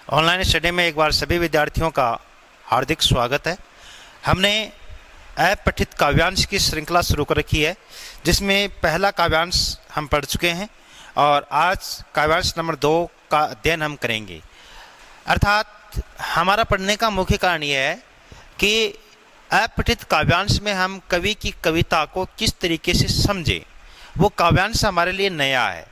Online study में एक बार सभी विद्यार्थियों का हार्दिक स्वागत है। हमने अपठित काव्यांश की श्रृंखला शुरू कर रखी है, जिसमें पहला काव्यांश हम पढ़ चुके हैं और आज काव्यांश नंबर 2 का अध्ययन हम करेंगे। अर्थात हमारा पढ़ने का मुख्य कारण यह है कि अपठित काव्यांश में हम कवि की कविता को किस तरीके से समझें। वो काव्यांश हमारे लिए नया है,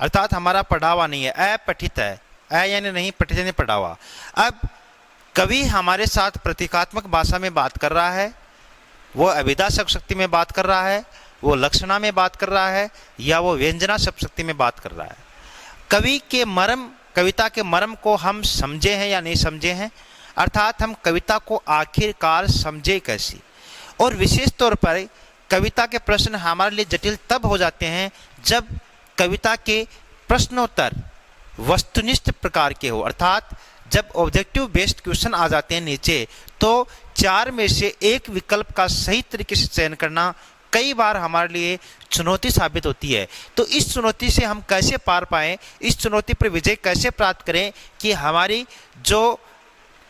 अर्थात हमारा पढ़ा हुआ नहीं है, अपठित है। यानी नहीं, पठित यानी पढ़ा हुआ। अब कवि हमारे साथ प्रतीकात्मक भाषा में बात कर रहा है, वो अभिधा शब्द शक्ति में बात कर रहा है, वो लक्षणा में बात कर रहा है, या वो व्यंजना शब्द शक्ति में बात कर रहा है। कवि के मर्म, कविता के मर्म को हम समझे हैं या नहीं समझे हैं, अर्थात हम कविता को आखिरकार समझे कैसी। और विशेष तौर पर कविता के प्रश्न हमारे लिए जटिल तब हो जाते हैं जब कविता के प्रश्नोत्तर वस्तुनिष्ठ प्रकार के हो, अर्थात जब ऑब्जेक्टिव बेस्ड क्वेश्चन आ जाते हैं नीचे, तो 4 में से एक विकल्प का सही तरीके से चयन करना कई बार हमारे लिए चुनौती साबित होती है। तो इस चुनौती से हम कैसे पार पाएं, इस चुनौती पर विजय कैसे प्राप्त करें कि हमारी जो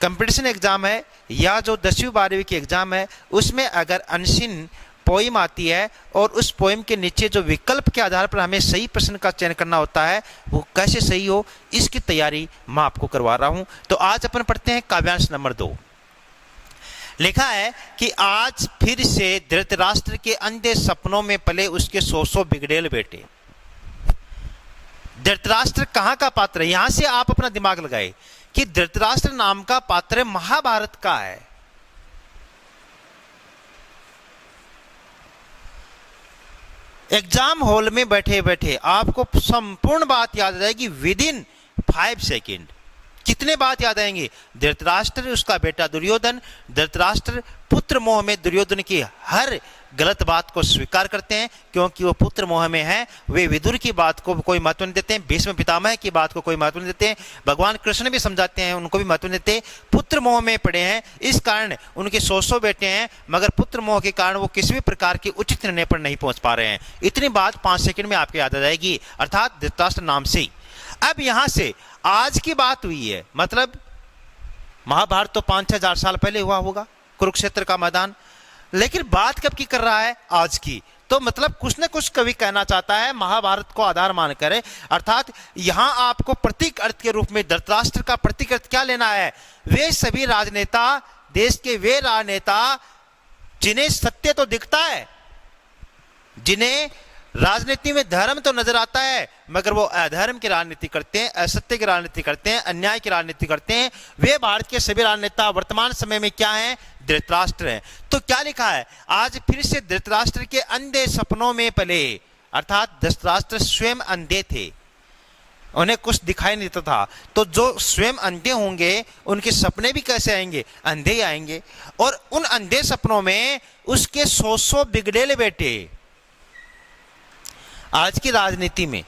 कंपटीशन एग्जाम है या जो 10वीं 12वीं की एग्जाम है, उसमें अगर अनसीन पोइम आती है और उस पोइम के नीचे जो विकल्प के आधार पर हमें सही प्रश्न का चयन करना होता है, वो कैसे सही हो, इसकी तैयारी मैं आपको करवा रहा हूं। तो आज अपन पढ़ते हैं काव्यांश नंबर 2। लिखा है कि आज फिर से धृतराष्ट्र के अंधे सपनों में पले उसके 100 बिगड़ेल बेटे। धृतराष्ट्र कहां का पात्र है? यहां से आप अपना दिमाग लगाए कि धृतराष्ट्र नाम का पात्र महाभारत का है। एग्जाम हॉल में बैठे बैठे आपको संपूर्ण बात याद आ जाएगी विद इन 5 सेकेंड। कितने बात याद आएंगे? धृतराष्ट्र, उसका बेटा दुर्योधन। धृतराष्ट्र पुत्र मोह में दुर्योधन की हर गलत बात को स्वीकार करते हैं, क्योंकि वो पुत्र मोह में है। वे विदुर की बात को कोई महत्व नहीं देते हैं, भीष्म पितामह की बात को कोई महत्व नहीं देते हैं, भगवान कृष्ण भी समझाते हैं, उनको भी महत्व नहीं देते। पुत्र मोह में पड़े हैं, इस कारण उनके 100 बेटे हैं, मगर पुत्र मोह के कारण वो किसी भी प्रकार के उचित निर्णय पर नहीं पहुंच पा रहे हैं। इतनी बात 5 सेकंड में आपको याद आ जाएगी, अर्थात धृतराष्ट्र नाम से ही। अब यहां से आज की बात हुई है, मतलब महाभारत तो 5-6 हजार साल पहले हुआ होगा, कुरुक्षेत्र का मैदान। लेकिन बात कब की कर रहा है? आज की। तो मतलब कुछ न कुछ कवि कहना चाहता है महाभारत को आधार मानकर, अर्थात यहां आपको प्रतीक अर्थ के रूप में धृतराष्ट्र का प्रतीक अर्थ क्या लेना है? वे सभी राजनेता, देश के वे राजनेता जिन्हें सत्य तो दिखता है, जिन्हें राजनीति में धर्म तो नजर आता है, मगर वो अधर्म की राजनीति करते हैं, असत्य की राजनीति करते हैं, अन्याय की राजनीति करते हैं। वे भारत के सभी राजनेता वर्तमान समय में क्या हैं? धृतराष्ट्र हैं। तो क्या लिखा है? आज फिर से धृतराष्ट्र के अंधे सपनों में पले, अर्थात धृतराष्ट्र स्वयं अंधे थे, उन्हें कुछ दिखाई नहीं देता था। तो जो स्वयं अंधे होंगे उनके सपने भी कैसे आएंगे? अंधे ही आएंगे। और उन अंधे सपनों में उसके 100 बिगड़ेले बेटे। आज की राजनीति में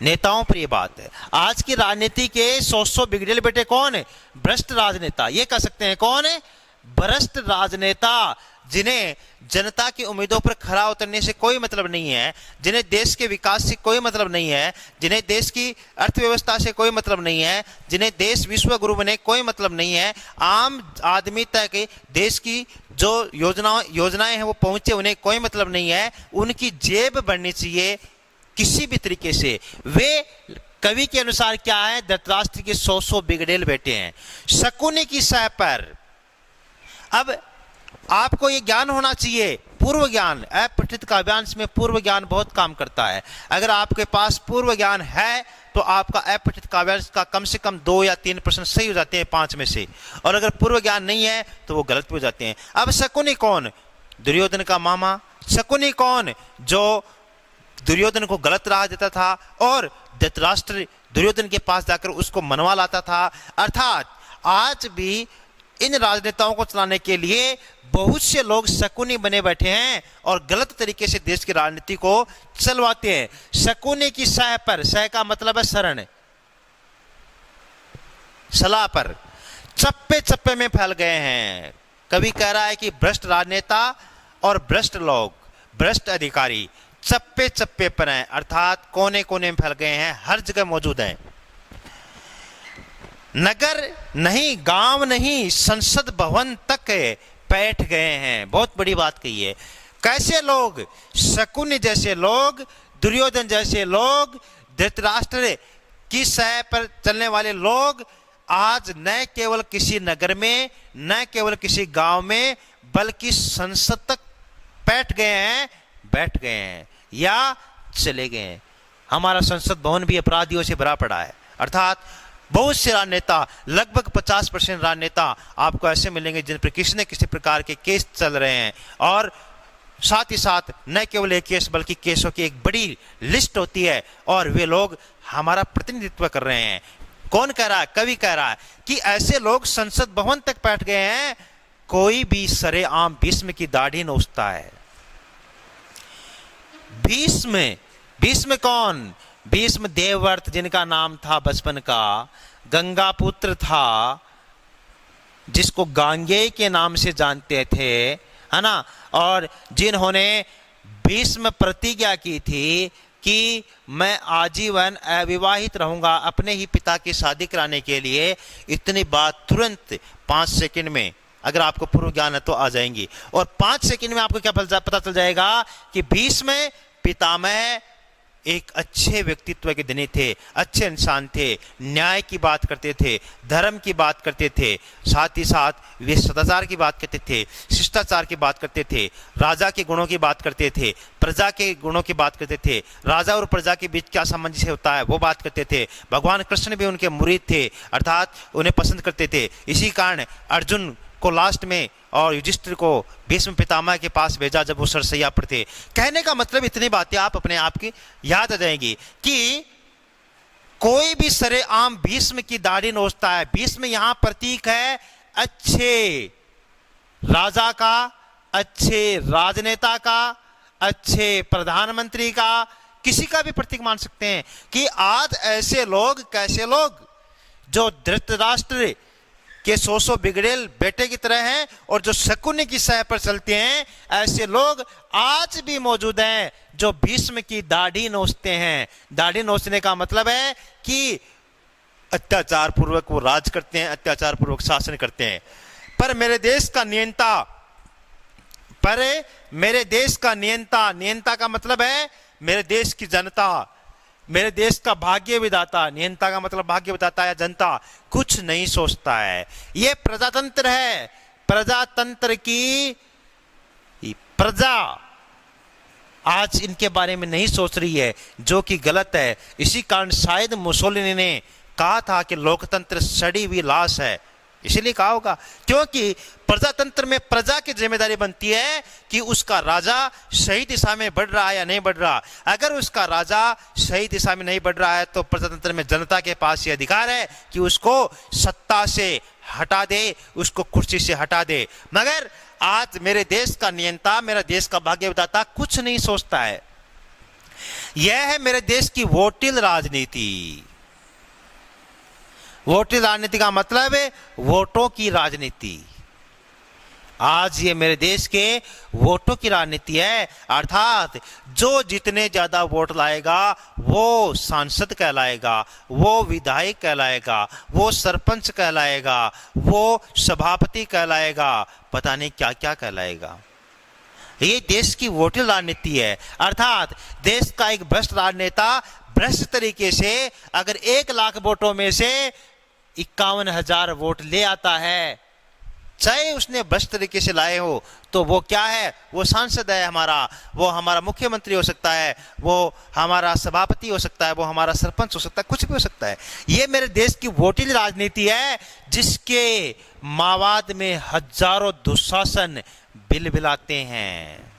नेताओं पर यह बात है, आज की राजनीति के 100 बिगड़ेल बेटे कौन है? भ्रष्ट राजनेता। ये कह सकते हैं कौन है? भ्रष्ट राजनेता, जिन्हें जनता की उम्मीदों पर खरा उतरने से कोई मतलब नहीं है, जिन्हें देश के विकास से कोई मतलब नहीं है, जिन्हें देश की अर्थव्यवस्था से कोई मतलब नहीं है, जिन्हें देश विश्व गुरु बने कोई मतलब नहीं है। आम आदमी तक देश की जो योजनाएं हैं वो पहुंचे, उन्हें कोई मतलब नहीं है। उनकी जेब बढ़नी चाहिए किसी भी तरीके से। वे कवि के अनुसार क्या है? धृतराष्ट्र के 100 बिगड़ेल बेटे हैं, शकुनी की सह पर। अब आपको ये ज्ञान होना चाहिए, पूर्व ज्ञान। अपठित काव्यांश में पूर्व ज्ञान बहुत काम करता है। अगर आपके पास पूर्व ज्ञान है तो आपका अपठित काव्यांश का कम से कम 2 या 3 प्रश्न सही हो जाते हैं 5 में से, और अगर पूर्व ज्ञान नहीं है तो वो गलत हो जाते हैं। अब शकुनी कौन? दुर्योधन का मामा। शकुनी कौन? जो दुर्योधन को गलत राह देता था और धृतराष्ट्र दुर्योधन के पास जाकर उसको मनवा लाता था। अर्थात आज भी इन राजनेताओं को चलाने के लिए बहुत से लोग शकुनी बने बैठे हैं और गलत तरीके से देश की राजनीति को चलवाते हैं। शकुनी की सह पर, सह का मतलब है शरण, सलाह पर चप्पे चप्पे में फैल गए हैं। कवि कह रहा है कि भ्रष्ट राजनेता और भ्रष्ट लोग, भ्रष्ट अधिकारी चप्पे चप्पे पर हैं, अर्थात कोने कोने में फैल गए हैं, हर जगह मौजूद हैं। नगर नहीं, गांव नहीं, संसद भवन तक बैठ गए हैं। बहुत बड़ी बात कही है। कैसे लोग? शकुनि जैसे लोग, दुर्योधन जैसे लोग, धृतराष्ट्र की सह पर चलने वाले लोग आज न केवल किसी नगर में, न केवल किसी गांव में, बल्कि संसद तक बैठ गए हैं या चले गए हैं। हमारा संसद भवन भी अपराधियों से भरा पड़ा है। अर्थात बहुत से राजनेता, लगभग 50% राजनेता आपको ऐसे मिलेंगे जिन पर किसी न किसी प्रकार के केस चल रहे हैं, और साथ ही साथ न केवल एक केस बल्कि केसों की एक बड़ी लिस्ट होती है, और वे लोग हमारा प्रतिनिधित्व कर रहे हैं। कौन कह रहा है? कवि कह रहा है कि ऐसे लोग संसद भवन तक बैठ गए हैं, कोई भी सरेआम भीष्म की दाढ़ी नोचता है। भीष्म कौन? भीष्म देवव्रत, जिनका नाम था बचपन का, गंगा पुत्र था, जिसको गांगेय के नाम से जानते थे, है ना, और जिन्होंने भीष्म प्रतिज्ञा की थी कि मैं आजीवन अविवाहित रहूंगा अपने ही पिता की शादी कराने के लिए। इतनी बात तुरंत 5 सेकंड में, अगर आपको पूर्व ज्ञान है तो आ जाएंगी, और 5 सेकंड में आपको क्या पता चल जाएगा कि भीष्म पितामह एक अच्छे व्यक्तित्व के धनी थे, अच्छे इंसान थे, न्याय की बात करते थे, धर्म की बात करते थे, साथ ही साथ वे सदाचार की बात करते थे, शिष्टाचार की बात करते थे, राजा के गुणों की बात करते थे, प्रजा के गुणों की बात करते थे, राजा और प्रजा के बीच क्या सामंजस्य होता है वो बात करते थे। भगवान कृष्ण भी उनके मुरीद थे, अर्थात उन्हें पसंद करते थे। इसी कारण अर्जुन को लास्ट में और युधिष्ठिर को भीष्म पितामह के पास भेजा जब वो सरसैया पर थे। कहने का मतलब इतनी बातें आप अपने आप की याद आ जाएंगी कि कोई भी सरेआम भीष्म की दाढ़ी नोचता है। भीष्म यहां प्रतीक है अच्छे राजा का, अच्छे राजनेता का, अच्छे प्रधानमंत्री का, किसी का भी प्रतीक मान सकते हैं कि आज ऐसे लोग, कैसे लोग जो धृतराष्ट्र के 100 बिगड़ेल बेटे की तरह हैं और जो शकुनि की सह पर चलते हैं, ऐसे लोग आज भी मौजूद हैं जो भीष्म की दाढ़ी नोचते हैं। दाढ़ी नोचने का मतलब है कि अत्याचार पूर्वक वो राज करते हैं, अत्याचार पूर्वक शासन करते हैं। पर मेरे देश का नियंता का मतलब है मेरे देश की जनता, मेरे देश का भाग्य विधाता। नियंता का मतलब भाग्य विधाता या जनता कुछ नहीं सोचता है। ये प्रजातंत्र है। प्रजातंत्र की प्रजा आज इनके बारे में नहीं सोच रही है, जो कि गलत है। इसी कारण शायद मुसोलिनी ने कहा था कि लोकतंत्र सड़ी हुई लाश है। इसीलिए कहा होगा क्योंकि प्रजातंत्र में प्रजा की जिम्मेदारी बनती है कि उसका राजा सही दिशा में बढ़ रहा है या नहीं बढ़ रहा। अगर उसका राजा सही दिशा में नहीं बढ़ रहा है तो प्रजातंत्र में जनता के पास ये अधिकार है कि उसको सत्ता से हटा दे, उसको कुर्सी से हटा दे। मगर आज मेरे देश का नियंता, मेरा देश का भाग्य विधाता कुछ नहीं सोचता है। यह है मेरे देश की वोटिल राजनीति। वोटिल राजनीति का मतलब है वोटों की राजनीति। आज ये मेरे देश के वोटों की राजनीति है, अर्थात जो जितने ज्यादा वोट लाएगा वो सांसद कहलाएगा, वो विधायक कहलाएगा, वो सरपंच कहलाएगा, वो सभापति कहलाएगा, पता नहीं क्या क्या कहलाएगा। ये देश की वोटिल राजनीति है। अर्थात देश का एक भ्रष्ट राजनेता भ्रष्ट तरीके से अगर 1 लाख वोटों में से 51,000 वोट ले आता है, चाहे उसने भ्रष्ट तरीके से लाए हो, तो वो क्या है? वो सांसद है हमारा, वो हमारा मुख्यमंत्री हो सकता है, वो हमारा सभापति हो सकता है, वो हमारा सरपंच हो सकता है, कुछ भी हो सकता है। ये मेरे देश की वोटिल राजनीति है जिसके मावाद में हजारों दुशासन बिलबिलाते हैं।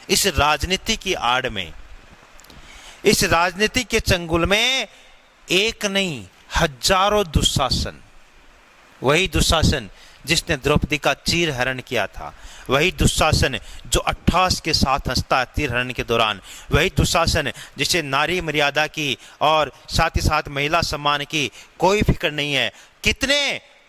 इस राजनीति की आड़ में, इस राजनीति के चंगुल में एक नहीं हजारों दुशासन। वही दुशासन जिसने द्रौपदी का चीर हरण किया था, वही दुशासन जो 28 के साथ हंसता है चीर हरण के दौरान, वही दुशासन जिसे नारी मर्यादा की और साथ ही साथ महिला सम्मान की कोई फिक्र नहीं है। कितने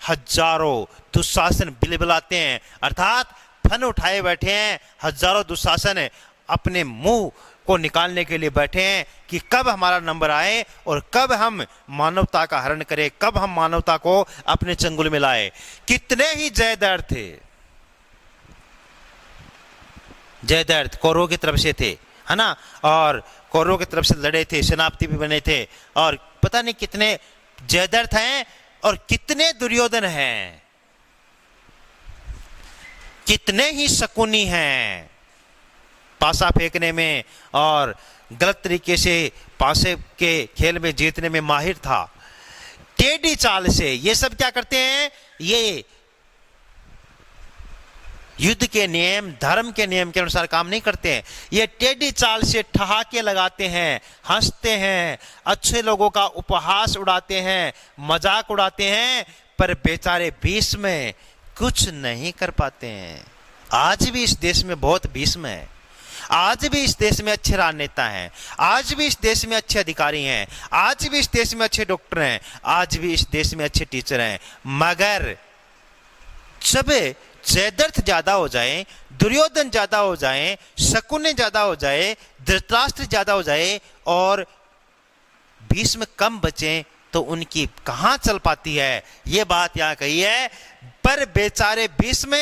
हजारों दुशासन बिलबिलाते हैं, अर्थात फन उठाए बैठे हैं हजारों दुशासन अपने मुंह को निकालने के लिए बैठे हैं कि कब हमारा नंबर आए और कब हम मानवता का हरण करें, कब हम मानवता को अपने चंगुल में लाए। कितने ही जयदर्द थे, जयदर्द कौरवों की तरफ से थे, है ना, और कौरवों की तरफ से लड़े थे, सेनापति भी बने थे, और पता नहीं कितने जयदर्द हैं और कितने दुर्योधन हैं, कितने ही शकुनी हैं पासा फेंकने में और गलत तरीके से पासे के खेल में जीतने में माहिर था। टेढ़ी चाल से ये सब क्या करते हैं, ये युद्ध के नियम, धर्म के नियम के अनुसार काम नहीं करते हैं। ये टेढ़ी चाल से ठहाके लगाते हैं, हंसते हैं, अच्छे लोगों का उपहास उड़ाते हैं, मजाक उड़ाते हैं, पर बेचारे भीष्म में कुछ नहीं कर पाते हैं। आज भी इस देश में बहुत भीष्म है, आज भी इस देश में अच्छे राजनेता हैं, आज भी इस देश में अच्छे अधिकारी हैं, आज भी इस देश में अच्छे डॉक्टर हैं, आज भी इस देश में अच्छे टीचर हैं, मगर जब जयद्रथ ज्यादा हो जाए, दुर्योधन ज्यादा हो जाए, शकुनी ज्यादा हो जाए, धृतराष्ट्र ज्यादा हो जाए और भीष्म कम बचे तो उनकी कहां चल पाती है। यह बात यहां कही है। पर बेचारे भीष्म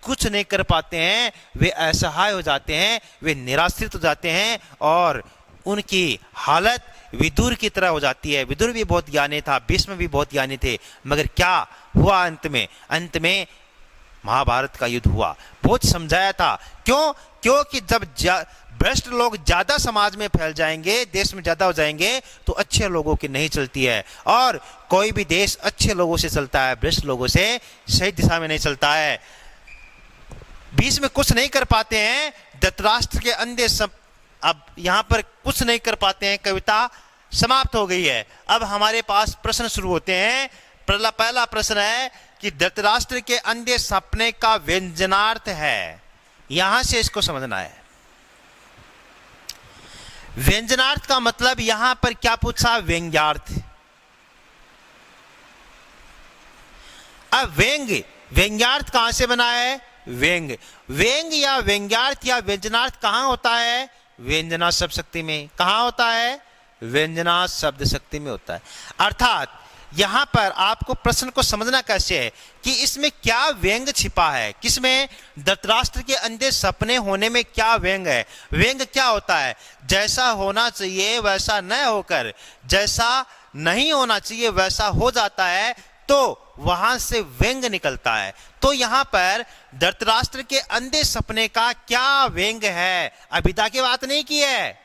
कुछ नहीं कर पाते हैं, वे असहाय हो जाते हैं, वे निराश्रित हो जाते हैं और उनकी हालत विदुर की तरह हो जाती है। विदुर भी बहुत ज्ञानी था, भीष्म भी बहुत ज्ञानी थे, मगर क्या हुआ अंत में? अंत में महाभारत का युद्ध हुआ। बहुत समझाया था, क्यों? क्योंकि जब भ्रष्ट लोग ज्यादा समाज में फैल जाएंगे, देश में ज्यादा हो जाएंगे, तो अच्छे लोगों की नहीं चलती है। और कोई भी देश अच्छे लोगों से चलता है, भ्रष्ट लोगों से सही दिशा में नहीं चलता है। बीच में कुछ नहीं कर पाते हैं, धृतराष्ट्र के अंधे सब अब यहां पर कुछ नहीं कर पाते हैं। कविता समाप्त हो गई है। अब हमारे पास प्रश्न शुरू होते हैं। पहला प्रश्न है कि धृतराष्ट्र के अंधे सपने का व्यंजनार्थ है, यहां से इसको समझना है। व्यंजनार्थ का मतलब यहां पर क्या पूछा? व्यंग्यार्थ। अब व्यंग्यार्थ कहां से बना है? व्यंग या व्यंग्यार्थ या व्यंजनार्थ कहां होता है? व्यंजना शब्द शक्ति में। कहां होता है? व्यंजना शब्द शक्ति में होता है। अर्थात यहां पर आपको प्रश्न को समझना कैसे है कि इसमें क्या व्यंग छिपा है। किसमें? धृतराष्ट्र के अंधे सपने होने में क्या व्यंग है? व्यंग क्या होता है? जैसा होना चाहिए वैसा न होकर जैसा नहीं होना चाहिए वैसा हो जाता है, तो वहां से व्यंग निकलता है। तो यहां पर धृतराष्ट्र के अंधे सपने का क्या व्यंग है? अभिधा की बात नहीं की है।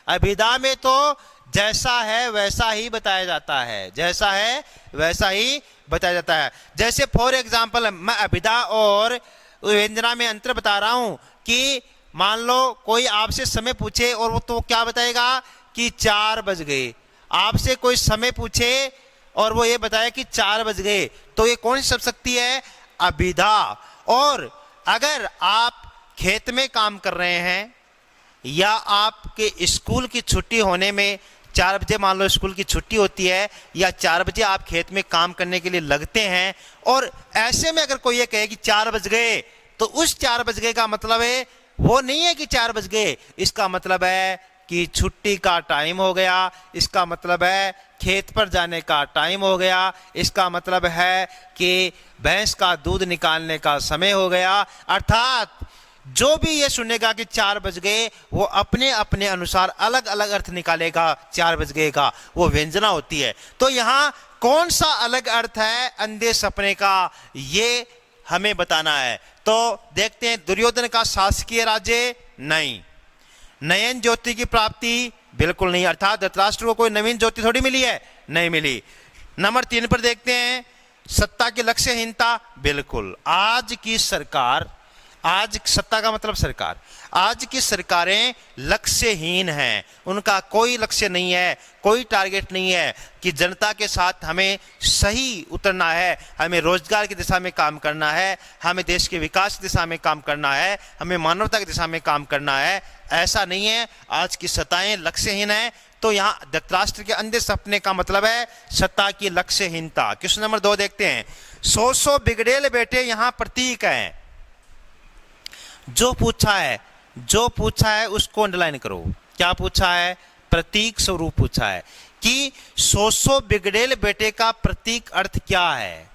अभिधा में तो जैसा है वैसा ही बताया जाता है, जैसा है वैसा ही बताया जाता है। जैसे फॉर एग्जाम्पल मैं अभिधा और व्यंजना में अंतर बता रहा हूं कि मान लो कोई आपसे समय पूछे और वो तो क्या बताएगा कि 4 बज गए। आपसे कोई समय पूछे और वो ये बताया कि 4 बज गए, तो ये कौन सी शब्द शक्ति है? अभिधा। और अगर आप खेत में काम कर रहे हैं या आपके स्कूल की छुट्टी होने में 4 बजे मान लो स्कूल की छुट्टी होती है या 4 बजे आप खेत में काम करने के लिए लगते हैं, और ऐसे में अगर कोई ये कहे कि 4 बज गए, तो उस 4 बज गए का मतलब है वो नहीं है कि 4 बज गए, इसका मतलब है कि छुट्टी का टाइम हो गया, इसका मतलब है खेत पर जाने का टाइम हो गया, इसका मतलब है कि भैंस का दूध निकालने का समय हो गया। अर्थात जो भी ये सुनेगा कि 4 बज गए, वो अपने अपने अनुसार अलग अलग अर्थ निकालेगा 4 बज गए का, वो व्यंजना होती है। तो यहां कौन सा अलग अर्थ है अंधे सपने का, ये हमें बताना है। तो देखते हैं, दुर्योधन का शासकीय राज्य नहीं, नयन ज्योति की प्राप्ति बिल्कुल नहीं, अर्थात धृतराष्ट्र को कोई नवीन ज्योति थोड़ी मिली है, नहीं मिली। नंबर 3 पर देखते हैं, सत्ता की लक्ष्यहीनता बिल्कुल। आज की सरकार, आज सत्ता का मतलब सरकार, आज की सरकारें लक्ष्यहीन हैं, उनका कोई लक्ष्य नहीं है, कोई टारगेट नहीं है कि जनता के साथ हमें सही उतरना है, हमें रोजगार की दिशा में काम करना है, हमें देश के विकास की दिशा में काम करना है, हमें मानवता की दिशा में काम करना है। ऐसा नहीं है, आज की सत्ताएं लक्ष्यहीन है। तो यहाँ धृतराष्ट्र के अंधे सपने का मतलब है सत्ता की लक्ष्यहीनता। क्वेश्चन नंबर 2 देखते हैं, 100 बिगड़ेल बेटे यहाँ प्रतीक है। जो पूछा है उसको अंडरलाइन करो। क्या पूछा है? प्रतीक स्वरूप पूछा है कि सो बिगड़ेल बेटे का प्रतीक अर्थ क्या है,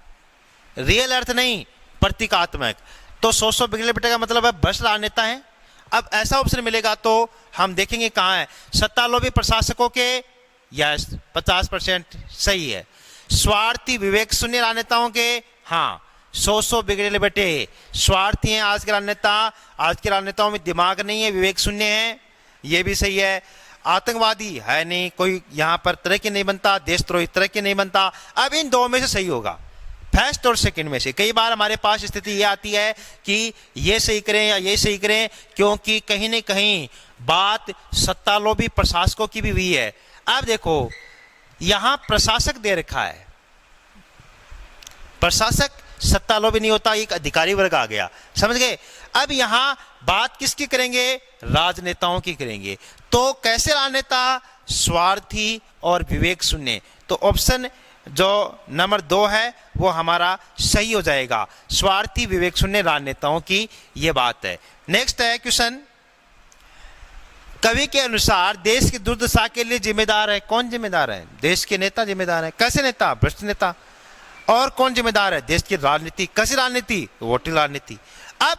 रियल अर्थ नहीं, प्रतीकात्मक। तो सो बिगड़ेल बेटे का मतलब है भ्रष्ट राजनेता है। अब ऐसा ऑप्शन मिलेगा तो हम देखेंगे कहाँ है। सत्तालोभी प्रशासकों के, यस 50% सही है। स्वार्थी विवेक शून्य राजनेताओं के, हाँ 100 बिगड़ेले बेटे स्वार्थी हैं आज के राजनेता। आज के राजनेताओं में दिमाग नहीं है, विवेक शून्य है, ये भी सही है। आतंकवादी है नहीं, कोई यहाँ पर तरह की नहीं बनता, देशद्रोही तरह की नहीं बनता। अब इन दो में से सही होगा, फर्स्ट और सेकंड में से। कई बार हमारे पास स्थिति ये आती है कि ये सही करें या ये सही करें, क्योंकि कहीं न कहीं बात सत्तालोभी प्रशासकों की भी हुई है। अब देखो यहां प्रशासक दे रखा है, प्रशासक सत्तालोभी नहीं होता, एक अधिकारी वर्ग आ गया, समझ गए। अब यहां बात किसकी करेंगे? राजनेताओं की करेंगे। तो कैसे राजनेता? स्वार्थी और विवेक शून्य। तो ऑप्शन जो नंबर 2 है वो हमारा सही हो जाएगा, स्वार्थी विवेक शून्य राजनेताओं की ये बात है। नेक्स्ट है क्वेश्चन, कवि के अनुसार देश की दुर्दशा के लिए जिम्मेदार है कौन? जिम्मेदार है देश के नेता, जिम्मेदार है। कैसे नेता? भ्रष्ट नेता। और कौन जिम्मेदार है? देश की राजनीति। कैसी राजनीति? वोटिंग राजनीति। अब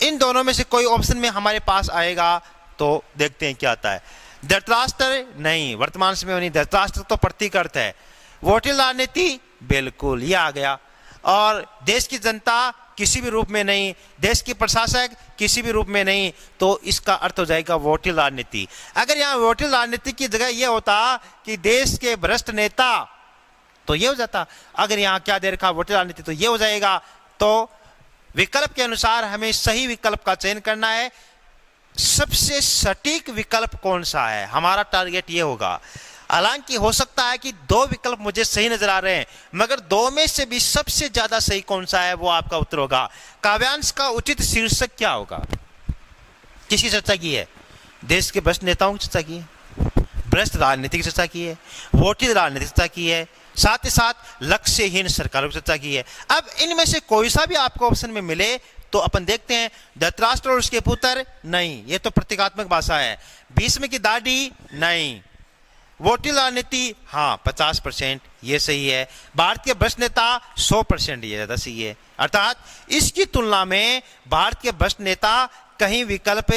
इन दोनों में से कोई ऑप्शन में हमारे पास आएगा तो देखते हैं क्या आता है। धृतराष्ट्र नहीं, वर्तमान समय में नहीं, धृतराष्ट्र तो प्रतीक अर्थ है। वोटिंग राजनीति, बिल्कुल ये आ गया। और देश की जनता किसी भी रूप में नहीं, देश की प्रशासक किसी भी रूप में नहीं, तो इसका अर्थ हो जाएगा वोटिंग राजनीति। अगर यहाँ वोटिंग राजनीति की जगह यह होता कि देश के भ्रष्ट नेता, तो ये हो जाता। अगर यहाँ क्या दे रखा? वोटिंग राजनीति, तो ये हो जाएगा। तो विकल्प के अनुसार हमें सही विकल्प का चयन करना है। सबसे सटीक विकल्प कौन सा है, हमारा टारगेट ये होगा। हालांकि हो सकता है कि 2 विकल्प मुझे सही नजर आ रहे हैं, मगर 2 में से भी सबसे ज्यादा सही कौन सा है वो आपका उत्तर होगा। काव्यांश का उचित शीर्षक क्या होगा? किसकी चर्चा की है? देश के भ्रष्ट नेताओं की चर्चा की है, भ्रष्ट राजनीति की चर्चा की है, वोटिंग राजनीति की चर्चा की है, साथ ही साथ लक्ष्यहीन सरकारों की चर्चा की है। अब इनमें से कोई सा भी आपको ऑप्शन में मिले तो अपन देखते हैं। धृतराष्ट्र और उसके पुत्र, नहीं, ये तो प्रतीकात्मक भाषा है। भीष्म की दाढ़ी, नहीं। वोटिंग राजनीति, हाँ 50%, ये सही है। भारत के भ्रष्ट नेता 100%, ये ज्यादा सही है। अर्थात इसकी तुलना में भारत के भ्रष्ट नेता कहीं विकल्प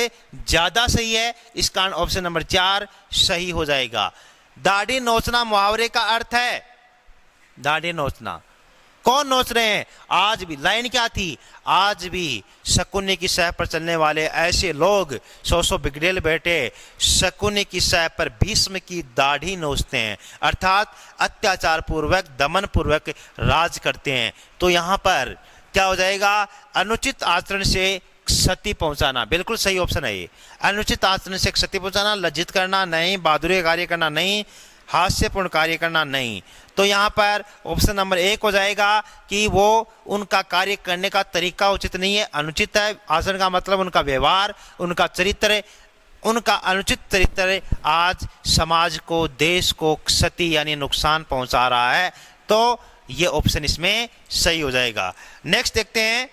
ज्यादा सही है। इस कारण ऑप्शन नंबर 4 सही हो जाएगा। दाढ़ी नोचना मुहावरे का अर्थ है, दाढ़ी नोचना। कौन नोच रहे हैं? आज भी लाइन क्या थी? आज भी शकुनी की सह पर चलने वाले ऐसे लोग 100 बिगड़ेल बेटे शकुनी की सह पर भीष्म की दाढ़ी नोचते हैं, अर्थात अत्याचार पूर्वक, दमन पूर्वक राज करते हैं। तो यहां पर क्या हो जाएगा? अनुचित आचरण से क्षति पहुंचाना, बिल्कुल सही ऑप्शन है ये। अनुचित आचरण से क्षति पहुंचाना, लज्जित करना नहीं, बहादुरी कार्य करना नहीं, हास्यपूर्ण कार्य करना नहीं। तो यहाँ पर ऑप्शन नंबर 1 हो जाएगा कि वो उनका कार्य करने का तरीका उचित नहीं है, अनुचित है। आचरण का मतलब उनका व्यवहार, उनका चरित्र, उनका अनुचित चरित्र आज समाज को, देश को क्षति यानी नुकसान पहुंचा रहा है। तो ये ऑप्शन इसमें सही हो जाएगा। नेक्स्ट देखते हैं,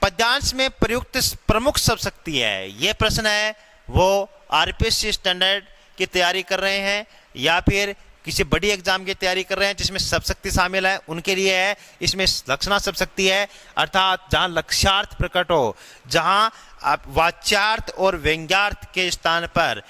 पद्यांश में प्रयुक्त प्रमुख शब्द शक्ति है। ये प्रश्न है वो आरपीएससी स्टैंडर्ड की तैयारी कर रहे हैं या फिर किसी बड़ी एग्जाम की तैयारी कर रहे हैं जिसमें शब्द शक्ति शामिल है, उनके लिए है। इसमें लक्षणा शब्द शक्ति है, अर्थात जहां लक्ष्यार्थ प्रकट हो, जहां आप वाच्यार्थ और व्यंग्यार्थ के स्थान पर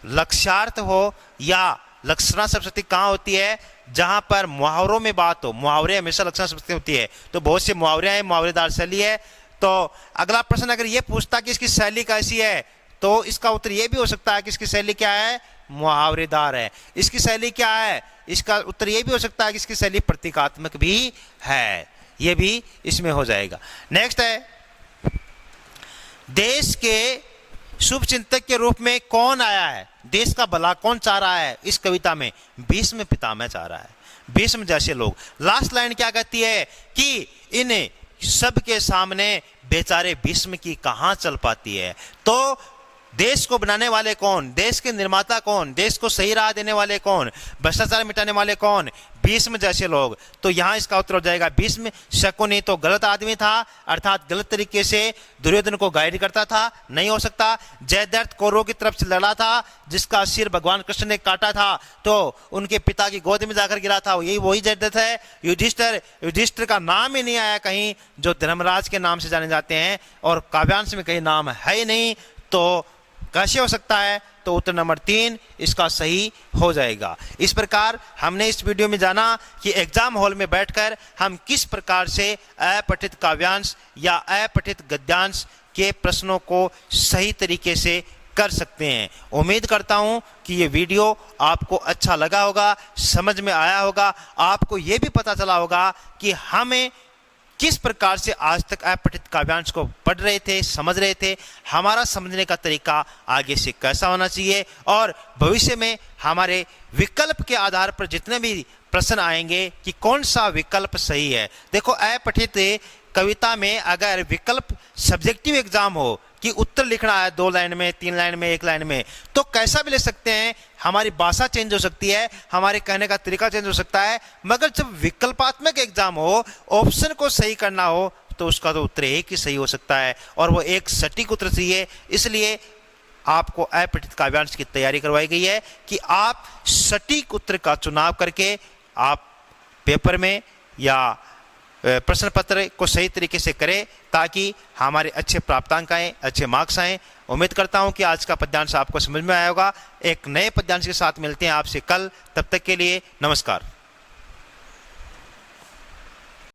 लक्ष्यार्थ हो, या लक्षणा शब्द शक्ति कहाँ होती है? जहां पर मुहावरों में बात हो। मुहावरे हमेशा लक्षणा शब्द शक्ति होती है। तो बहुत से मुहावरे हैं, मुहावरेदार शैली है। तो अगला प्रश्न अगर ये पूछता कि इसकी शैली कैसी है, तो इसका उत्तर ये भी हो सकता है कि इसकी शैली क्या है? मुहावरेदार है। इसकी शैली क्या है? इसका उत्तर ये भी हो सकता है कि इसकी शैली प्रतीकात्मक भी है। ये भी इसमें हो जाएगा। नेक्स्ट है, देश के शुभ चिंतक के रूप में कौन आया है? देश का भला कौन चाह रहा है इस कविता में? भीष्म पितामह चाह रहा है, भीष्म जैसे लोग। लास्ट लाइन क्या कहती है कि इन सब के सामने बेचारे भीष्म की कहां चल पाती है। तो देश को बनाने वाले कौन, देश के निर्माता कौन, देश को सही राह देने वाले कौन, भ्रष्टाचार मिटाने वाले कौन, भीष्म जैसे लोग। तो यहां इसका उत्तर हो जाएगा भीष्म। शकुनी तो गलत आदमी था, अर्थात गलत तरीके से दुर्योधन को गाइड करता था, नहीं हो सकता। जयद्रथ कौरवों की तरफ से लड़ा था, जिसका सिर भगवान कृष्ण ने काटा था तो उनके पिता की गोद में जाकर गिरा था, यही वही जयद्रथ है। युधिष्ठिर का नाम ही नहीं आया कहीं, जो धर्मराज के नाम से जाने जाते हैं, और काव्यांश में कहीं नाम है ही नहीं, तो कैसे हो सकता है? तो उत्तर नंबर 3 इसका सही हो जाएगा। इस प्रकार हमने इस वीडियो में जाना कि एग्जाम हॉल में बैठकर हम किस प्रकार से अपठित काव्यांश या अपठित गद्यांश के प्रश्नों को सही तरीके से कर सकते हैं। उम्मीद करता हूं कि ये वीडियो आपको अच्छा लगा होगा, समझ में आया होगा, आपको ये भी पता चला होगा कि हमें किस प्रकार से आज तक अपठित काव्यांश को पढ़ रहे थे, समझ रहे थे, हमारा समझने का तरीका आगे से कैसा होना चाहिए, और भविष्य में हमारे विकल्प के आधार पर जितने भी प्रश्न आएंगे कि कौन सा विकल्प सही है। देखो, अपठित कविता में अगर विकल्प सब्जेक्टिव एग्जाम हो कि उत्तर लिखना है 2 लाइन में, 3 लाइन में, 1 लाइन में, तो कैसा भी ले सकते हैं, हमारी भाषा चेंज हो सकती है, हमारे कहने का तरीका चेंज हो सकता है। मगर जब विकल्पात्मक एग्जाम हो, ऑप्शन को सही करना हो, तो उसका तो उत्तर एक ही सही हो सकता है, और वो एक सटीक उत्तर चाहिए। इसलिए आपको अपठित काव्यांश की तैयारी करवाई गई है कि आप सटीक उत्तर का चुनाव करके आप पेपर में या प्रश्न पत्र को सही तरीके से करें, ताकि हमारे अच्छे प्राप्तांक आएँ, अच्छे मार्क्स आएँ। उम्मीद करता हूं कि आज का पद्यांश आपको समझ में आया होगा। एक नए पद्यांश के साथ मिलते हैं आपसे कल, तब तक के लिए नमस्कार।